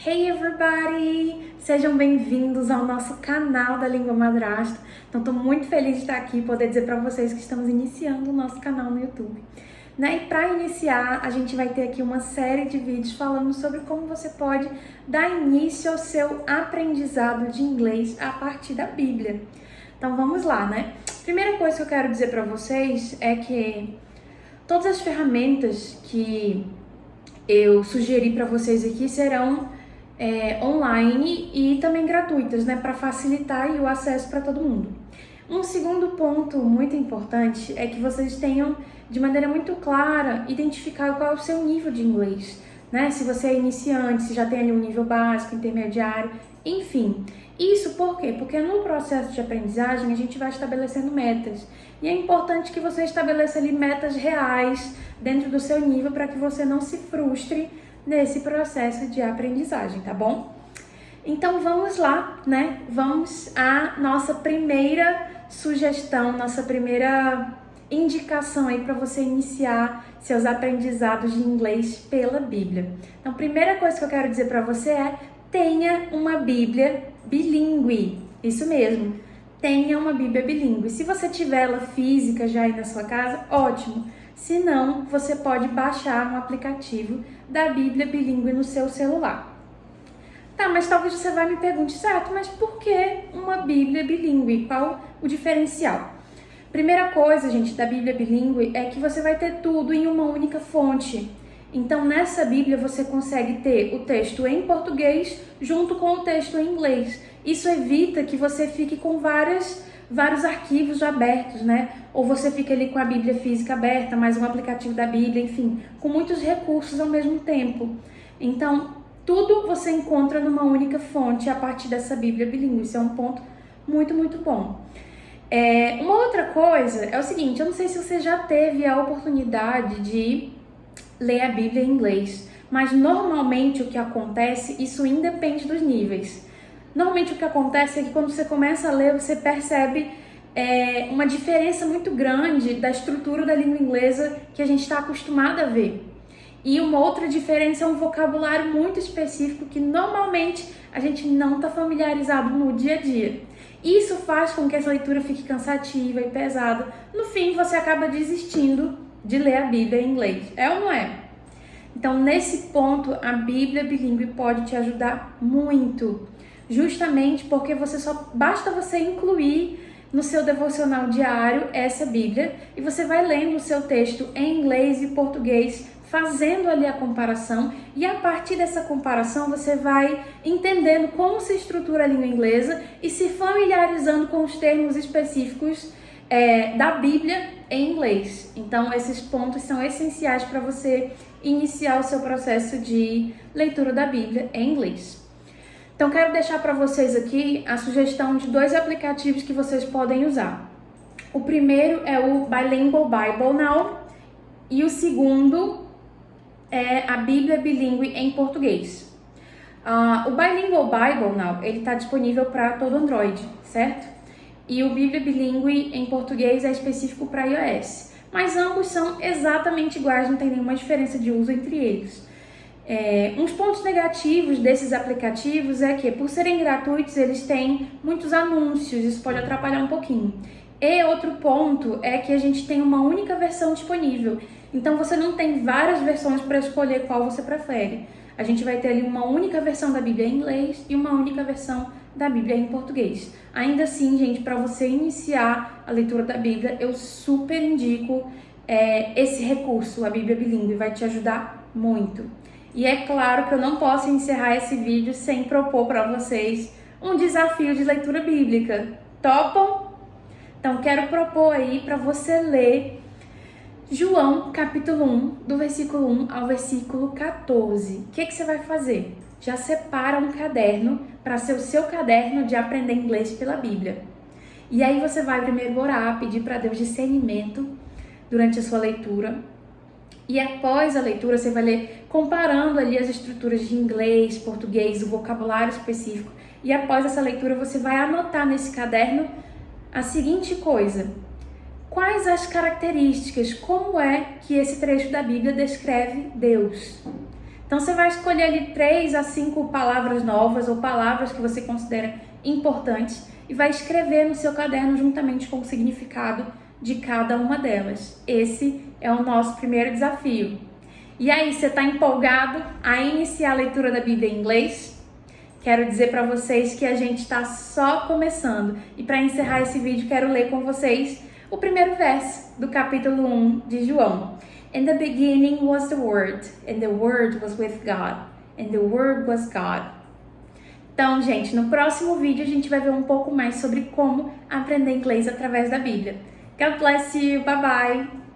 Hey everybody! Sejam bem-vindos ao nosso canal da Língua Madrasta. Então, estou muito feliz de estar aqui e poder dizer para vocês que estamos iniciando o nosso canal no YouTube. E para iniciar, a gente vai ter aqui uma série de vídeos falando sobre como você pode dar início ao seu aprendizado de inglês a partir da Bíblia. Então, vamos lá, né? Primeira coisa que eu quero dizer para vocês é que todas as ferramentas que eu sugeri para vocês aqui serão online e também gratuitas, né, para facilitar o acesso para todo mundo. Um segundo ponto muito importante é que vocês tenham, de maneira muito clara, identificado qual é o seu nível de inglês, né? Se você é iniciante, se já tem ali um nível básico, intermediário, enfim. Isso por quê? Porque no processo de aprendizagem a gente vai estabelecendo metas. E é importante que você estabeleça ali metas reais dentro do seu nível para que você não se frustre nesse processo de aprendizagem, tá bom? Então vamos lá, né? Vamos à nossa primeira sugestão, nossa primeira indicação aí para você iniciar seus aprendizados de inglês pela Bíblia. Então, primeira coisa que eu quero dizer para você é: tenha uma Bíblia bilíngue. Isso mesmo, tenha uma Bíblia bilíngue. Se você tiver ela física já aí na sua casa, ótimo. Se não, você pode baixar um aplicativo da Bíblia bilíngue no seu celular. Tá, mas talvez você vai me pergunte, certo, mas por que uma Bíblia bilíngue? Qual o diferencial? Primeira coisa, gente, da Bíblia bilíngue é que você vai ter tudo em uma única fonte. Então, nessa Bíblia você consegue ter o texto em português junto com o texto em inglês. Isso evita que você fique com vários arquivos abertos, né? Ou você fica ali com a Bíblia física aberta, mais um aplicativo da Bíblia, enfim, com muitos recursos ao mesmo tempo. Então, tudo você encontra numa única fonte a partir dessa Bíblia bilíngue. Isso é um ponto muito, muito bom. Uma outra coisa é o seguinte: eu não sei se você já teve a oportunidade de ler a Bíblia em inglês, mas normalmente o que acontece, isso independe dos níveis. Normalmente o que acontece é que quando você começa a ler, você percebe uma diferença muito grande da estrutura da língua inglesa que a gente está acostumado a ver. E uma outra diferença é um vocabulário muito específico que normalmente a gente não está familiarizado no dia a dia. Isso faz com que essa leitura fique cansativa e pesada. No fim, você acaba desistindo de ler a Bíblia em inglês. É ou não é? Então, nesse ponto, a Bíblia bilíngue pode te ajudar muito. Justamente porque basta você incluir no seu devocional diário essa Bíblia e você vai lendo o seu texto em inglês e português, fazendo ali a comparação, e a partir dessa comparação você vai entendendo como se estrutura a língua inglesa e se familiarizando com os termos específicos da Bíblia em inglês. Então, esses pontos são essenciais para você iniciar o seu processo de leitura da Bíblia em inglês. Então, quero deixar para vocês aqui a sugestão de 2 aplicativos que vocês podem usar. O primeiro é o Bilingual Bible Now e o segundo é a Bíblia bilíngue em português. O Bilingual Bible Now, ele está disponível para todo Android, certo? E o Bíblia bilíngue em português é específico para iOS. Mas ambos são exatamente iguais, não tem nenhuma diferença de uso entre eles. Uns pontos negativos desses aplicativos é que, por serem gratuitos, eles têm muitos anúncios, isso pode atrapalhar um pouquinho. E outro ponto é que a gente tem uma única versão disponível, então você não tem várias versões para escolher qual você prefere. A gente vai ter ali uma única versão da Bíblia em inglês e uma única versão da Bíblia em português. Ainda assim, gente, para você iniciar a leitura da Bíblia, eu super indico esse recurso, a Bíblia bilíngue, vai te ajudar muito. E é claro que eu não posso encerrar esse vídeo sem propor para vocês um desafio de leitura bíblica. Topam? Então, quero propor aí para você ler João, capítulo 1, do versículo 1 ao versículo 14. O que você vai fazer? Já separa um caderno para ser o seu caderno de aprender inglês pela Bíblia. E aí você vai primeiro orar, pedir para Deus discernimento durante a sua leitura. E após a leitura, você vai ler comparando ali as estruturas de inglês, português, o vocabulário específico. E após essa leitura, você vai anotar nesse caderno a seguinte coisa: quais as características, como é que esse trecho da Bíblia descreve Deus? Então você vai escolher ali 3 a 5 palavras novas ou palavras que você considera importantes e vai escrever no seu caderno juntamente com o significado de cada uma delas. Esse é o nosso primeiro desafio. E aí, você está empolgado a iniciar a leitura da Bíblia em inglês? Quero dizer para vocês que a gente está só começando. E para encerrar esse vídeo, quero ler com vocês o primeiro verso do capítulo 1 de João. In the beginning was the Word, and the Word was with God, and the Word was God. Então, gente, no próximo vídeo a gente vai ver um pouco mais sobre como aprender inglês através da Bíblia. God bless you, bye bye!